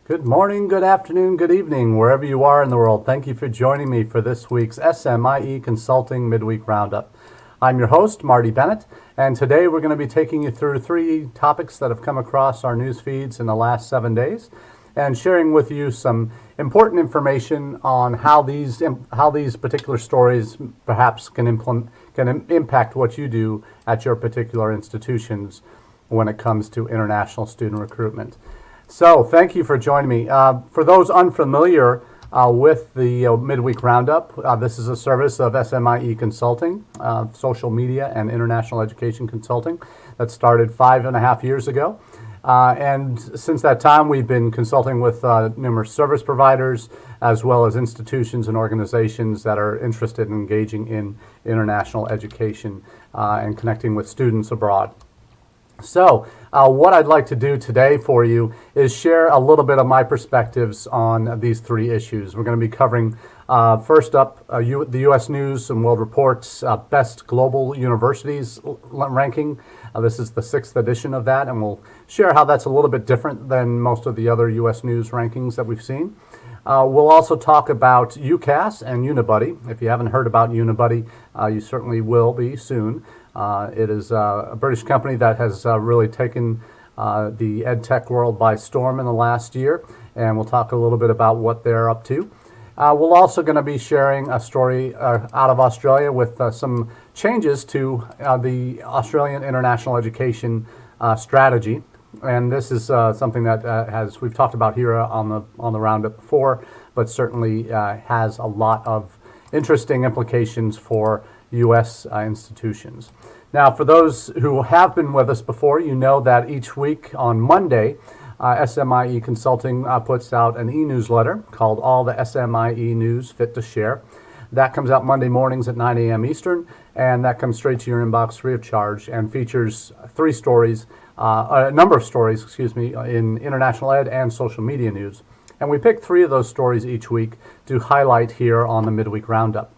Good morning, good afternoon, good evening, wherever you are in the world. Thank you for joining me for this week's SMIE Consulting Midweek Roundup. I'm your host, Marty Bennett, and today we're going to be taking you through three topics that have come across our news feeds in the last 7 days and sharing with you some important information on how these particular stories perhaps can impact what you do at your particular institutions when it comes to international student recruitment. So thank you for joining me. For those unfamiliar with the Midweek Roundup, this is a service of SMIE Consulting, social media and international education consulting that started 5.5 years ago. And since that time, we've been consulting with numerous service providers as well as institutions and organizations that are interested in engaging in international education and connecting with students abroad. So what I'd like to do today for you is share a little bit of my perspectives on these three issues. We're going to be covering, first up, the U.S. News and World Report's Best Global Universities ranking. This is the 6th edition of that, and we'll share how that's a little bit different than most of the other U.S. News rankings that we've seen. We'll also talk about UCAS and Unibuddy. If you haven't heard about Unibuddy, you certainly will be soon. It is a British company that has really taken the ed tech world by storm in the last year, and we'll talk a little bit about what they're up to. We're also going to be sharing a story out of Australia with some changes to the Australian international education strategy, and this is something that we've talked about here on the Roundup before, but certainly has a lot of interesting implications for U.S. institutions. Now, for those who have been with us before, you know that each week on Monday, SMIE Consulting puts out an e-newsletter called All the SMIE News Fit to Share. That comes out Monday mornings at 9 a.m. Eastern, and that comes straight to your inbox free of charge and features a number of stories, in international ed and social media news. And we pick 3 of those stories each week to highlight here on the Midweek Roundup.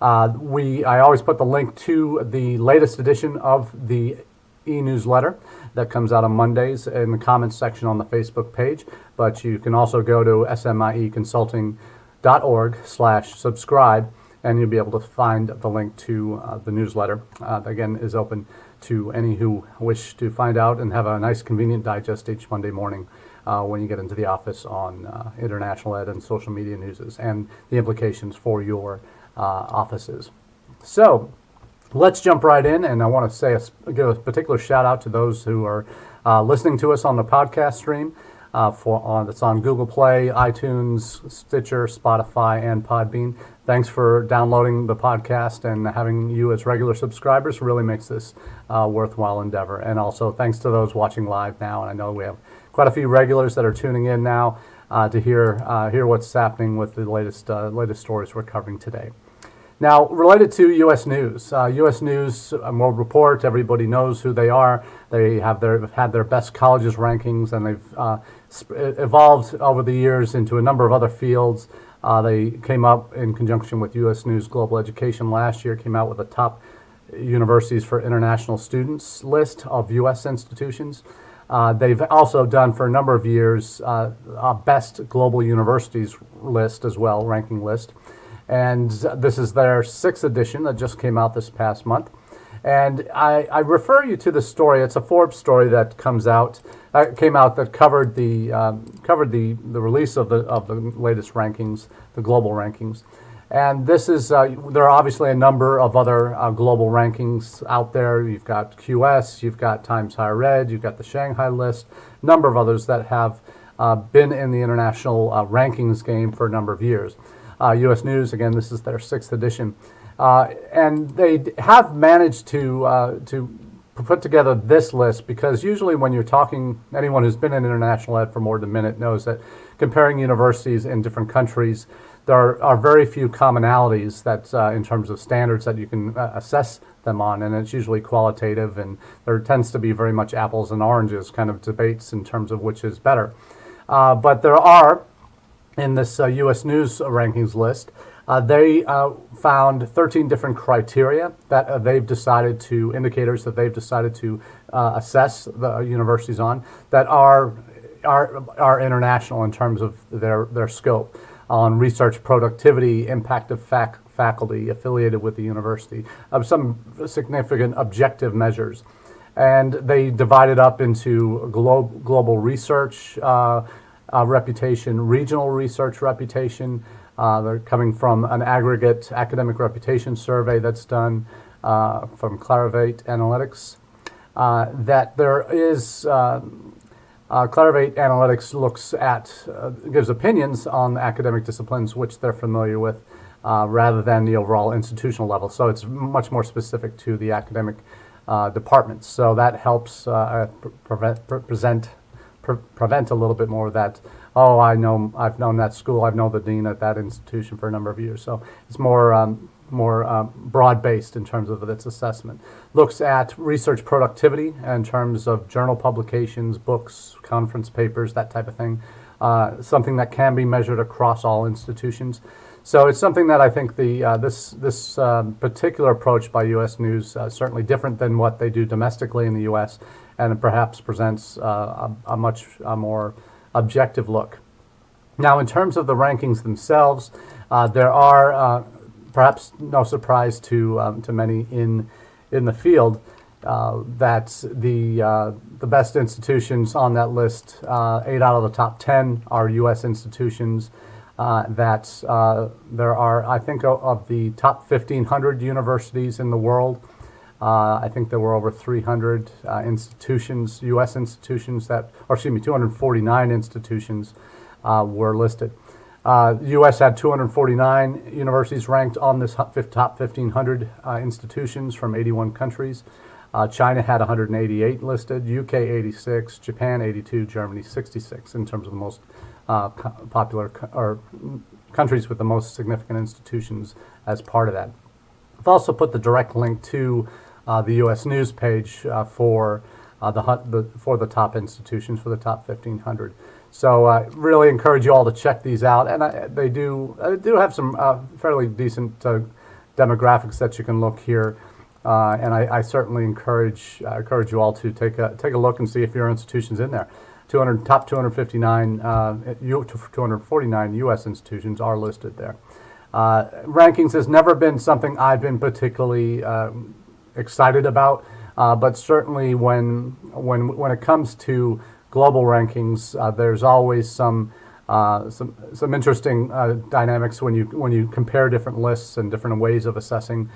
I always put the link to the latest edition of the e-newsletter that comes out on Mondays in the comments section on the Facebook page, but you can also go to smieconsulting.org/subscribe, and you'll be able to find the link to the newsletter. Again, is open to any who wish to find out and have a nice convenient digest each Monday morning when you get into the office on international ed and social media news and the implications for your offices. So let's jump right in, and I want to give a particular shout out to those who are listening to us on the podcast stream. That's on Google Play, iTunes, Stitcher, Spotify, and Podbean. Thanks for downloading the podcast, and having you as regular subscribers really makes this a worthwhile endeavor. And also thanks to those watching live now, and I know we have quite a few regulars that are tuning in now to hear what's happening with the latest stories we're covering today. Now, related to U.S. News, U.S. News World Report, everybody knows who they are. They have had their best colleges rankings, and they've evolved over the years into a number of other fields. They came up in conjunction with U.S. News Global Education last year, came out with a top universities for international students list of U.S. institutions. They've also done for a number of years a best global universities list as well, ranking list. And this is their 6th edition that just came out this past month. And I refer you to the story. It's a Forbes story that came out that covered the release of the latest rankings, the global rankings. And this is there are obviously a number of other global rankings out there. You've got QS, you've got Times Higher Ed, you've got the Shanghai list, a number of others that have been in the international rankings game for a number of years. U.S. News, again, this is their 6th edition. And they have managed to put together this list, because usually when you're talking, anyone who's been in international ed for more than a minute knows that comparing universities in different countries, there are very few commonalities that in terms of standards that you can assess them on, and it's usually qualitative, and there tends to be very much apples and oranges kind of debates in terms of which is better. But there are, in this U.S. News rankings list, they found 13 different criteria that indicators that they've decided to assess the universities on, that are are international in terms of their scope on research productivity, impact of faculty affiliated with the university, of some significant objective measures. And they divide it up into global research reputation, regional research reputation. They're coming from an aggregate academic reputation survey that's done from Clarivate Analytics. That there is Clarivate Analytics looks at, gives opinions on academic disciplines which they're familiar with, rather than the overall institutional level. So it's much more specific to the academic departments. So that helps prevent a little bit more of that, oh, I've known that school, I've known the dean at that institution for a number of years. So it's more broad-based in terms of its assessment. Looks at research productivity in terms of journal publications, books, conference papers, that type of thing. Something that can be measured across all institutions. So it's something that I think this particular approach by U.S. News certainly different than what they do domestically in the U.S. and it perhaps presents a much more objective look. Now, in terms of the rankings themselves, there are perhaps no surprise to many in the field that the best institutions on that list, 8 out of the top 10 are U.S. institutions. There are, I think, of the top 1,500 universities in the world, I think there were over 300 institutions, U.S. institutions 249 institutions were listed. The U.S. had 249 universities ranked on this top 1,500 institutions from 81 countries. China had 188 listed, UK 86, Japan 82, Germany 66 in terms of the most popular or countries with the most significant institutions as part of that. I've also put the direct link to the U.S. News page for the top institutions, for the top 1,500. So I really encourage you all to check these out, and they do have some fairly decent demographics that you can look here, and I certainly encourage you all to take a look and see if your institution's in there. Top 259, 249 U.S. institutions are listed there. Rankings has never been something I've been particularly excited about, but certainly when it comes to global rankings, there's always some interesting dynamics when you compare different lists and different ways of assessing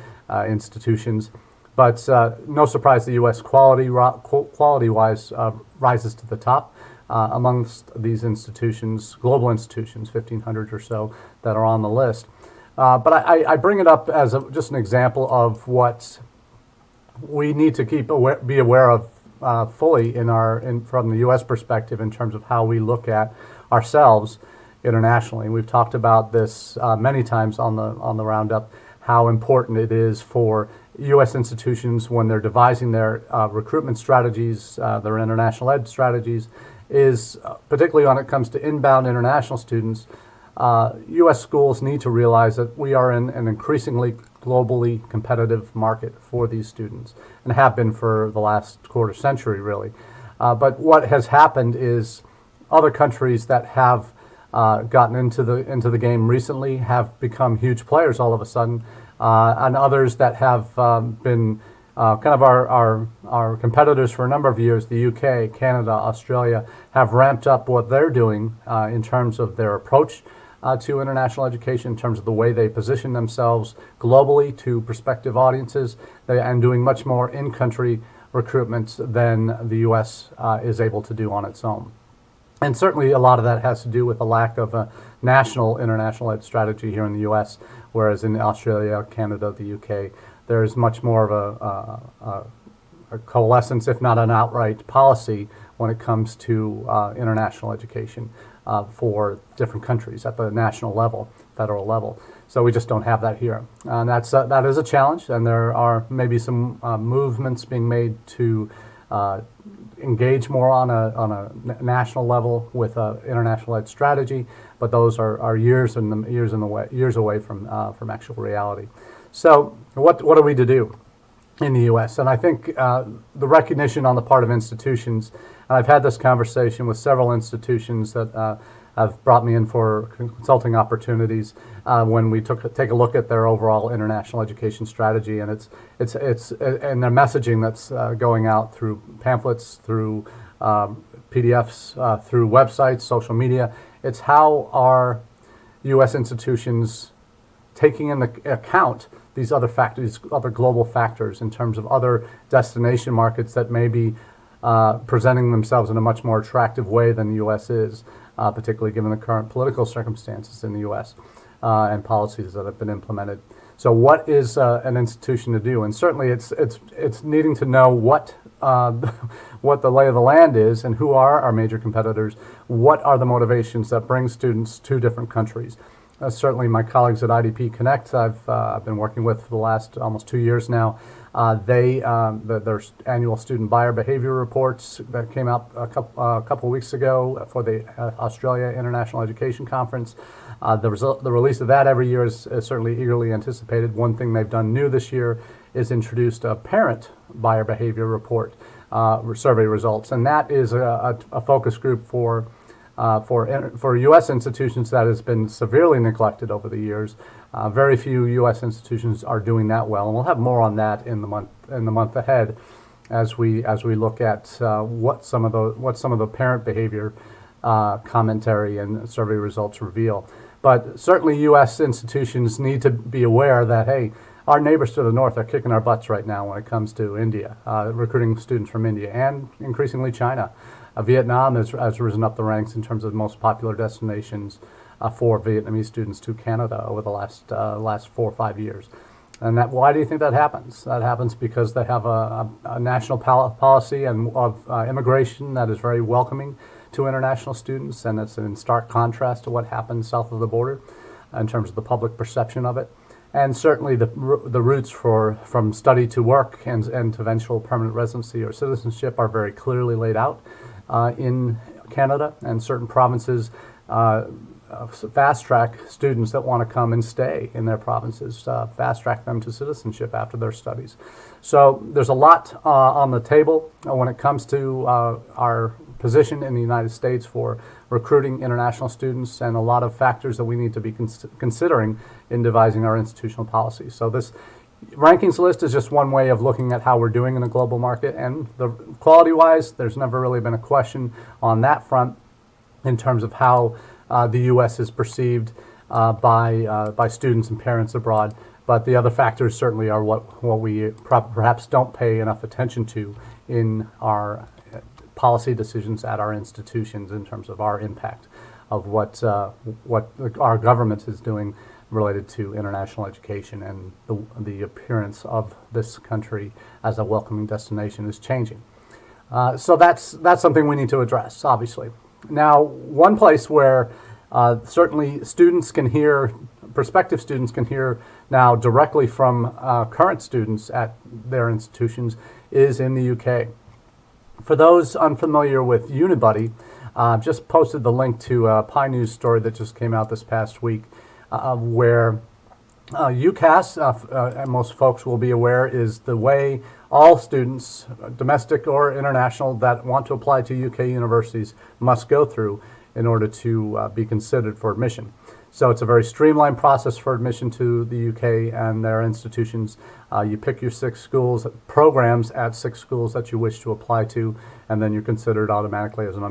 institutions. But no surprise, the U.S. quality-wise rises to the top amongst these institutions, global institutions, 1,500 or so that are on the list. But I bring it up as just an example of what we need to be aware of fully from the U.S. perspective in terms of how we look at ourselves internationally. We've talked about this many times on the Roundup, how important it is for U.S. institutions when they're devising their recruitment strategies, their international ed strategies, is particularly when it comes to inbound international students. U.S. schools need to realize that we are in an increasingly globally competitive market for these students, and have been for the last quarter century, really. But what has happened is other countries that have gotten into the game recently have become huge players all of a sudden, and others that have been kind of our competitors for a number of years, the UK, Canada, Australia, have ramped up what they're doing in terms of their approach to international education, in terms of the way they position themselves globally to prospective audiences, and doing much more in-country recruitment than the U.S. Is able to do on its own. And certainly a lot of that has to do with the lack of a national international ed strategy here in the U.S., whereas in Australia, Canada, the UK, there's much more of a coalescence, if not an outright policy, when it comes to international education for different countries at the national level, federal level. So we just don't have that here. And that is a challenge, and there are maybe some movements being made to engage more on a national level with an international ed strategy, but those are years away from actual reality. So what are we to do in the U.S.? And I think the recognition on the part of institutions And I've had this conversation with several institutions that have brought me in for consulting opportunities when we take a look at their overall international education strategy, and it's and their messaging that's going out through pamphlets, through PDFs, through websites, social media. It's how our U.S. institutions taking into account these other factors, other global factors in terms of other destination markets that may be presenting themselves in a much more attractive way than the U.S. is, particularly given the current political circumstances in the U.S. And policies that have been implemented. So what is an institution to do? And certainly it's needing to know what the lay of the land is and who are our major competitors, what are the motivations that bring students to different countries. Certainly my colleagues at IDP Connect, I've been working with for the last almost 2 years now. Their annual student buyer behavior reports that came out a couple weeks ago for the Australia International Education Conference. The release of that every year is certainly eagerly anticipated. One thing they've done new this year is introduced a parent buyer behavior report survey results, and that is a focus group for U.S. institutions that has been severely neglected over the years. Very few U.S. institutions are doing that well, and we'll have more on that in the month ahead, as we look at what some of the parent behavior commentary and survey results reveal. But certainly, U.S. institutions need to be aware that hey, our neighbors to the north are kicking our butts right now when it comes to India, recruiting students from India and increasingly China. Vietnam has risen up the ranks in terms of most popular destinations for Vietnamese students to Canada over the last 4 or 5 years. And why do you think that happens? That happens because they have a national policy of immigration that is very welcoming to international students, and it's in stark contrast to what happens south of the border in terms of the public perception of it. And certainly the routes from study to work and to eventual permanent residency or citizenship are very clearly laid out in Canada, and certain provinces fast track students that want to come and stay in their provinces, fast track them to citizenship after their studies. So there's a lot on the table when it comes to our position in the United States for recruiting international students, and a lot of factors that we need to be considering in devising our institutional policies. So this rankings list is just one way of looking at how we're doing in the global market, and quality-wise, there's never really been a question on that front in terms of how the U.S. is perceived by students and parents abroad. But the other factors certainly are what we perhaps don't pay enough attention to in our policy decisions at our institutions in terms of our impact of what our government is doing related to international education, and the appearance of this country as a welcoming destination is changing. So that's something we need to address, obviously. Now, one place where certainly prospective students can hear now directly from current students at their institutions is in the UK. For those unfamiliar with Unibuddy, I've just posted the link to a Pi News story that just came out this past week, where UCAS, and most folks will be aware, is the way all students, domestic or international, that want to apply to UK universities must go through in order to be considered for admission. So it's a very streamlined process for admission to the UK and their institutions. You pick your 6 schools, programs at 6 schools that you wish to apply to, and then you're considered automatically as an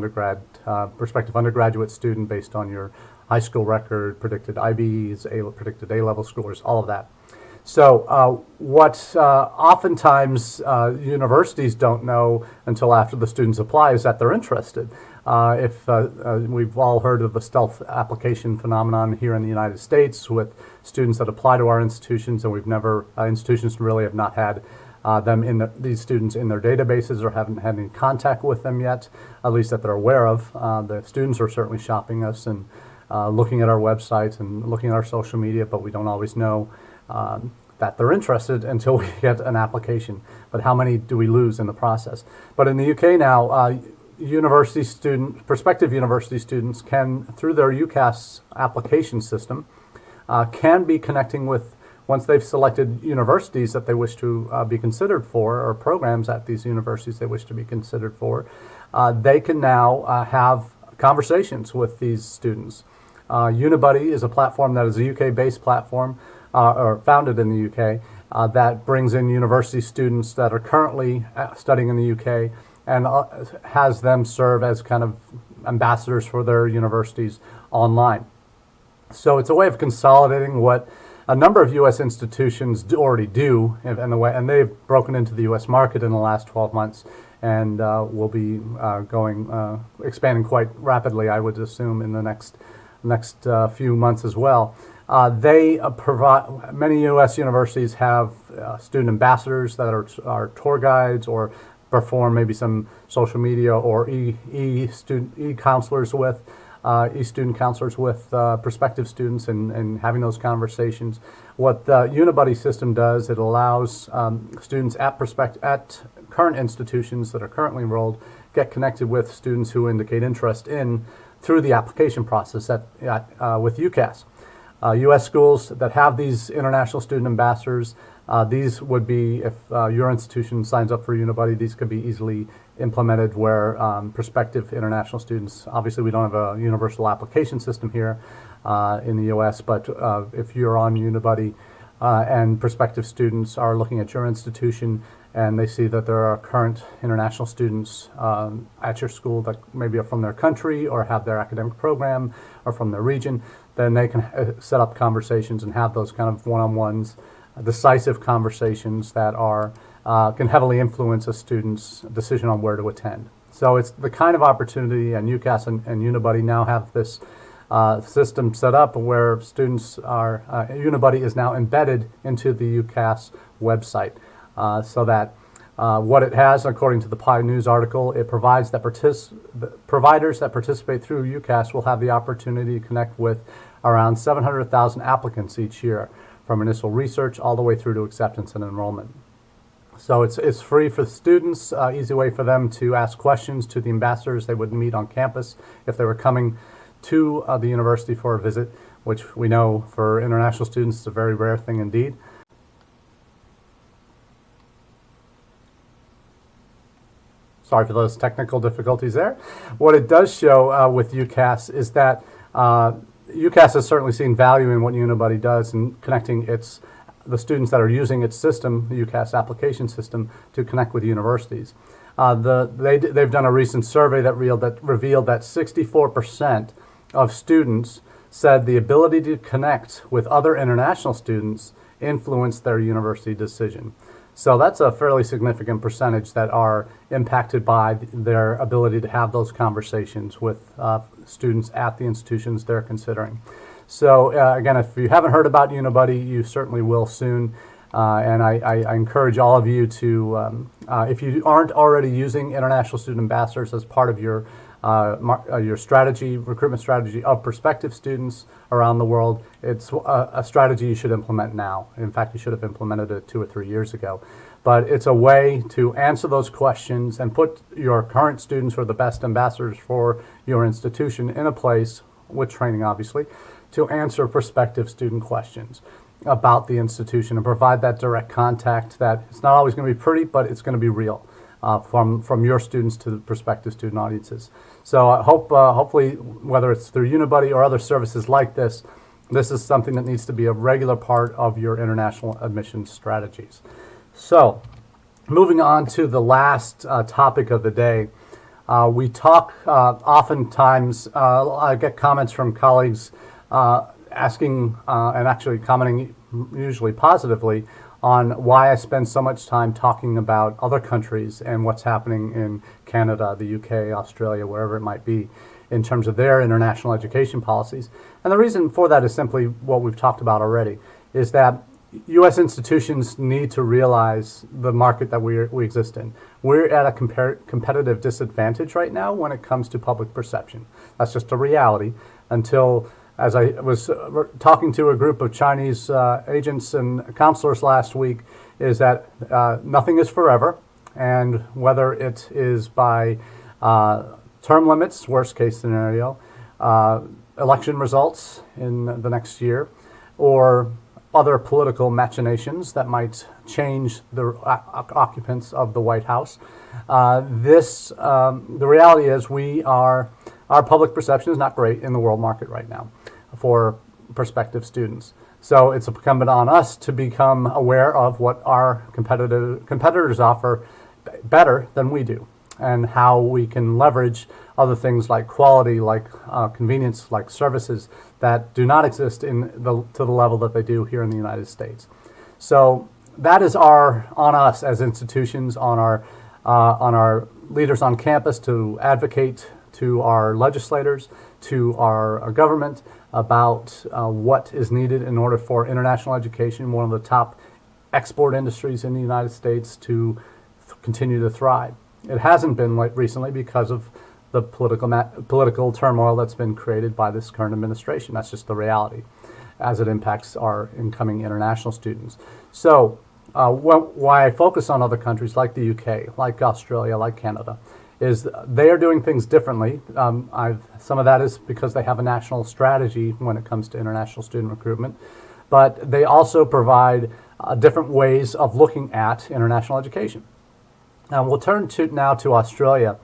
prospective undergraduate student based on your high school record, predicted IBs, predicted A-level scores, all of that. So what oftentimes universities don't know until after the students apply is that they're interested. We've all heard of the stealth application phenomenon here in the United States with students that apply to our institutions, and institutions really have not had these students in their databases or haven't had any contact with them yet, at least that they're aware of. The students are certainly shopping us and looking at our websites and looking at our social media, but we don't always know that they're interested until we get an application. But how many do we lose in the process? But in the UK now, prospective university students can, through their UCAS application system, can be connecting with, once they've selected universities that they wish to be considered for, or programs at these universities they wish to be considered for, they can now have conversations with these students. Unibuddy is a platform that is a UK-based platform, or founded in the UK, that brings in university students that are currently studying in the UK and has them serve as kind of ambassadors for their universities online. So it's a way of consolidating what a number of U.S. institutions already do, and they've broken into the U.S. market in the last 12 months, and will be expanding quite rapidly, I would assume, in the next few months as well. They provide, many U.S. universities have student ambassadors that are tour guides or perform maybe some social media or e-student counselors with prospective students and having those conversations. What the Unibuddy system does, it allows students at current institutions that are currently enrolled get connected with students who indicate interest in through the application process with UCAS. U.S. schools that have these international student ambassadors, these would be, if your institution signs up for Unibuddy, these could be easily implemented where prospective international students, obviously we don't have a universal application system here in the U.S., but if you're on Unibuddy and prospective students are looking at your institution and they see that there are current international students at your school that maybe are from their country or have their academic program or from their region, then they can set up conversations and have those kind of one-on-ones, decisive conversations that can heavily influence a student's decision on where to attend. So it's the kind of opportunity, and UCAS and Unibuddy now have this system set up where students are, Unibuddy is now embedded into the UCAS website, so that what it has, according to the Pi News article, it provides that providers that participate through UCAS will have the opportunity to connect with around 700,000 applicants each year, from initial research all the way through to acceptance and enrollment. So it's free for students, easy way for them to ask questions to the ambassadors they would meet on campus if they were coming to the university for a visit, which we know for international students is a very rare thing indeed. Sorry for those technical difficulties there. What it does show with UCAS is that UCAS has certainly seen value in what Unibuddy does in connecting the students that are using its system, the UCAS application system, to connect with universities. They've done a recent survey that revealed that 64% of students said the ability to connect with other international students influenced their university decision. So that's a fairly significant percentage that are impacted by their ability to have those conversations with students at the institutions they're considering. So again, if you haven't heard about Unibuddy, you certainly will soon. And I encourage all of you to, if you aren't already using international student ambassadors as part of your recruitment strategy of prospective students around the world, it's a strategy you should implement now. In fact, you should have implemented it 2 or 3 years ago. But it's a way to answer those questions and put your current students who are the best ambassadors for your institution in a place, with training obviously, to answer prospective student questions about the institution and provide that direct contact that it's not always going to be pretty, but it's going to be real. From your students to the prospective student audiences. So I hope, hopefully, whether it's through Unibuddy or other services like this, this is something that needs to be a regular part of your international admissions strategies. So, moving on to the last topic of the day, we talk oftentimes, I get comments from colleagues asking and actually commenting usually positively on why I spend so much time talking about other countries and what's happening in Canada, the UK, Australia, wherever it might be, in terms of their international education policies. And the reason for that is simply what we've talked about already, is that U.S. institutions need to realize the market that we exist in. We're at a competitive disadvantage right now when it comes to public perception. That's just a reality until, as I was talking to a group of Chinese agents and counselors last week, is that nothing is forever, and whether it is by term limits, worst case scenario, election results in the next year, or other political machinations that might change the occupants of the White House. The reality is our public perception is not great in the world market right now for prospective students. So it's incumbent on us to become aware of what our competitors offer better than we do, and how we can leverage other things like quality, like convenience, like services that do not exist to the level that they do here in the United States. So that is on us as institutions, on our leaders on campus to advocate to our legislators, to our government about what is needed in order for international education, one of the top export industries in the United States, to continue to thrive. It hasn't been like recently because of the political turmoil that's been created by this current administration. That's just the reality as it impacts our incoming international students. So why I focus on other countries like the UK, like Australia, like Canada, is they are doing things differently. Some of that is because they have a national strategy when it comes to international student recruitment, but they also provide different ways of looking at international education. We'll turn now to Australia.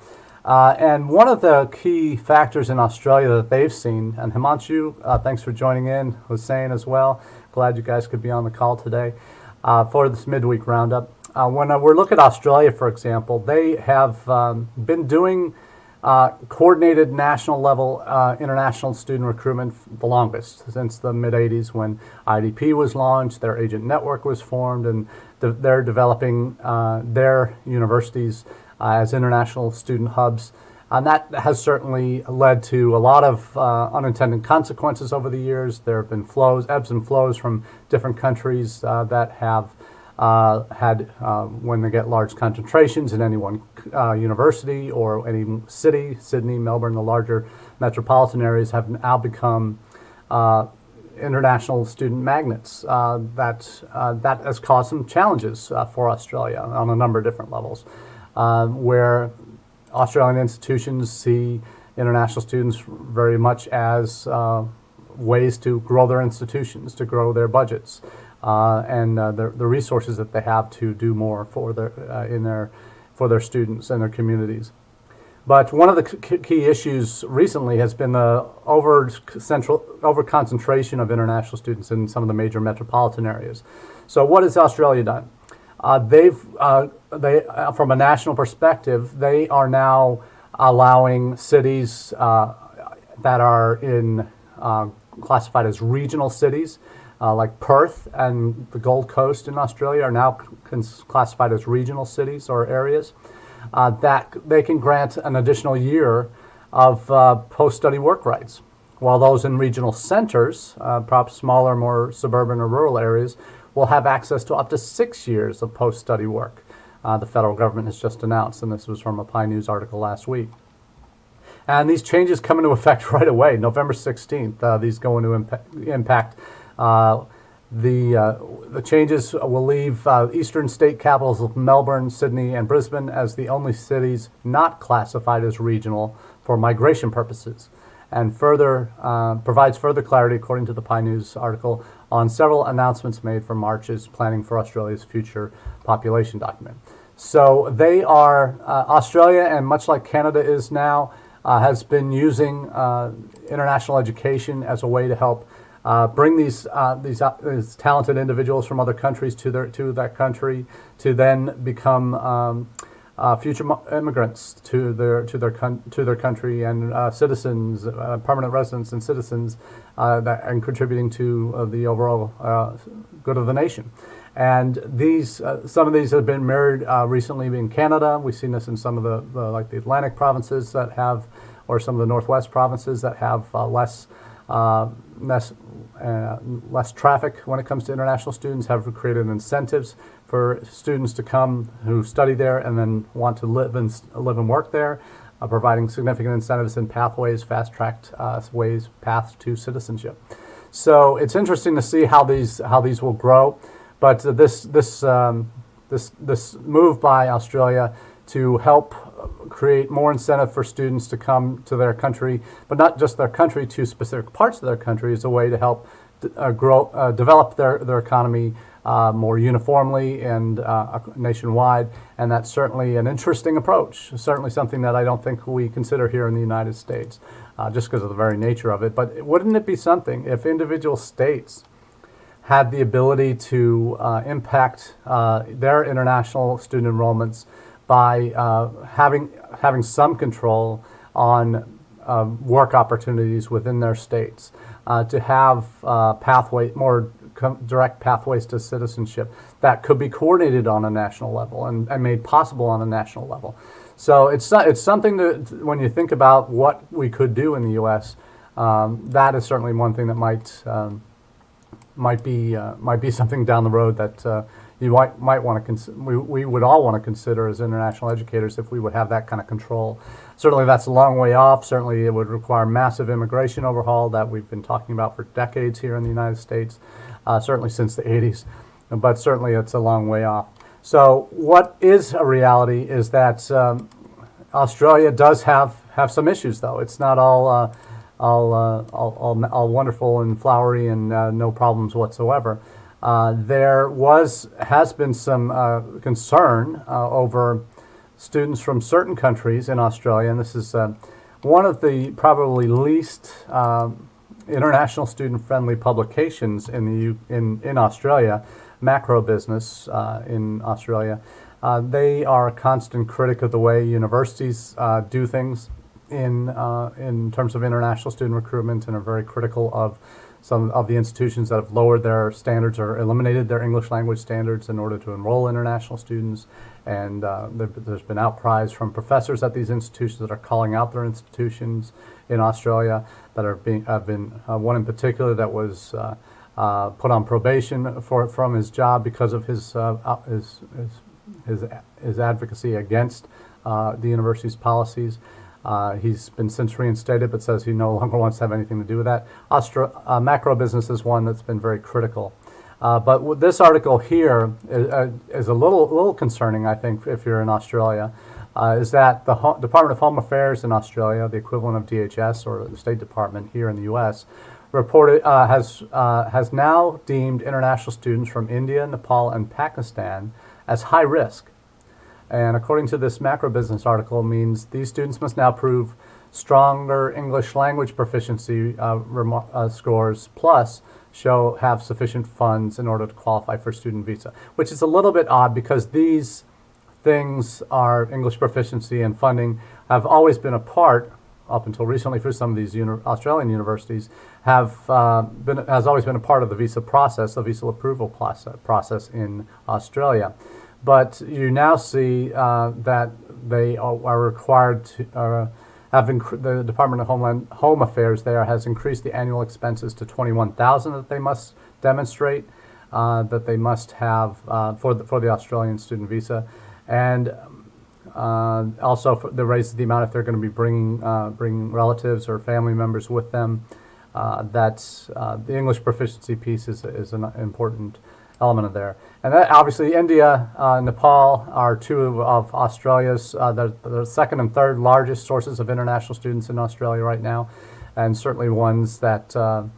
And one of the key factors in Australia that they've seen, and Himanshu, thanks for joining in, Hussein as well, glad you guys could be on the call today for this midweek roundup. When we look at Australia, for example, they have been doing coordinated national level international student recruitment the longest, since the mid-'80s when IDP was launched, their agent network was formed, and they're developing their universities as international student hubs. And that has certainly led to a lot of unintended consequences over the years. There have been ebbs and flows from different countries that have had, when they get large concentrations in any one university or any city, Sydney, Melbourne, the larger metropolitan areas have now become international student magnets. That has caused some challenges for Australia on a number of different levels, where Australian institutions see international students very much as ways to grow their institutions, to grow their budgets, and the resources that they have to do more for their students and their communities. But one of the key issues recently has been the over concentration of international students in some of the major metropolitan areas. So what has Australia done? From a national perspective, they are now allowing cities that are classified as regional cities, like Perth and the Gold Coast in Australia are now classified as regional cities or areas, that they can grant an additional year of post-study work rights, while those in regional centers, perhaps smaller, more suburban or rural areas, will have access to up to 6 years of post-study work. The federal government has just announced, and this was from a Pine News article last week. And these changes come into effect right away, November 16th. These go into impact. The changes will leave eastern state capitals of Melbourne, Sydney, and Brisbane as the only cities not classified as regional for migration purposes, and provides further clarity, according to the Pine News article, on several announcements made from March's Planning for Australia's Future Population document. So they are, Australia, and much like Canada is now, has been using international education as a way to help bring these talented individuals from other countries to that country to then become future immigrants to their country, and citizens, permanent residents and citizens, and contributing to the overall good of the nation. And some of these have been mirrored recently in Canada. We've seen this in some of the like the Atlantic provinces that have, or some of the Northwest provinces that have less traffic when it comes to international students, have created incentives for students to come who study there and then want to live and work there, providing significant incentives and pathways, fast-tracked paths to citizenship. So it's interesting to see how these will grow. But this move by Australia to help create more incentive for students to come to their country, but not just their country, to specific parts of their country, is a way to help develop their economy more uniformly and nationwide. And that's certainly an interesting approach, certainly something that I don't think we consider here in the United States, just because of the very nature of it. But wouldn't it be something if individual states had the ability to impact their international student enrollments by having some control on work opportunities within their states, to have more direct pathways to citizenship that could be coordinated on a national level and made possible on a national level. So it's something that, when you think about what we could do in the U.S., that is certainly one thing that might be something down the road that you might want to we would all want to consider as international educators, if we would have that kind of control. Certainly that's a long way off. Certainly it would require massive immigration overhaul that we've been talking about for decades here in the United States, certainly since the 80s, but certainly it's a long way off. So what is a reality is that Australia does have some issues, though. It's not all wonderful and flowery and no problems whatsoever. There has been some concern over students from certain countries in Australia, and this is one of the probably least international student-friendly publications in Australia, Macro Business in Australia. They are a constant critic of the way universities do things in terms of international student recruitment, and are very critical of some of the institutions that have lowered their standards or eliminated their English language standards in order to enroll international students. And there's been outcries from professors at these institutions that are calling out their institutions in Australia, that have been one in particular that was put on probation from his job because of his advocacy against the university's policies. He's been since reinstated, but says he no longer wants to have anything to do with that. Macro Business is one that's been very critical. But this article here is a little concerning, I think, if you're in Australia, is that the Department of Home Affairs in Australia, the equivalent of DHS or the State Department here in the U.S., has now deemed international students from India, Nepal, and Pakistan as high risk. And according to this Macro Business article, means these students must now prove stronger English language proficiency scores, plus have sufficient funds in order to qualify for student visa, which is a little bit odd because these things, are English proficiency and funding, have always been a part, up until recently for some of these Australian universities, has always been a part of the visa process, the visa approval process in Australia. But you now see that they are required to the Department of Home Affairs there has increased the annual expenses to $21,000 that they must demonstrate, that they must have for the Australian student visa, and also they raised the amount if they're going to be bringing relatives or family members with them. That's the English proficiency piece is an important element of there. And that, obviously, India, Nepal are two of Australia's, the second and third largest sources of international students in Australia right now, and certainly ones that they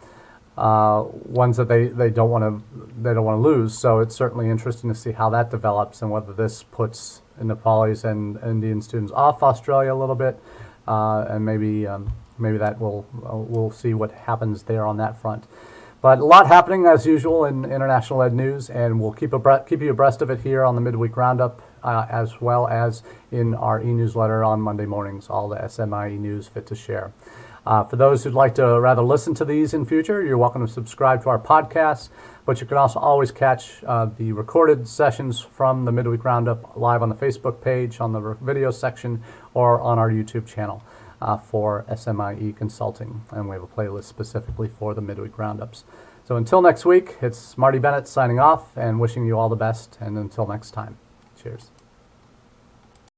don't want to lose. So it's certainly interesting to see how that develops and whether this puts Nepalis and Indian students off Australia a little bit, and maybe that we'll see what happens there on that front. But a lot happening, as usual, in international ed news, and we'll keep you abreast of it here on the Midweek Roundup, as well as in our e-newsletter on Monday mornings, all the SMIE news fit to share. For those who'd like to rather listen to these in future, you're welcome to subscribe to our podcasts, but you can also always catch the recorded sessions from the Midweek Roundup live on the Facebook page, on the video section, or on our YouTube channel for SMIE Consulting. And we have a playlist specifically for the Midweek Roundups. So until next week, it's Marty Bennett signing off and wishing you all the best. And until next time, cheers.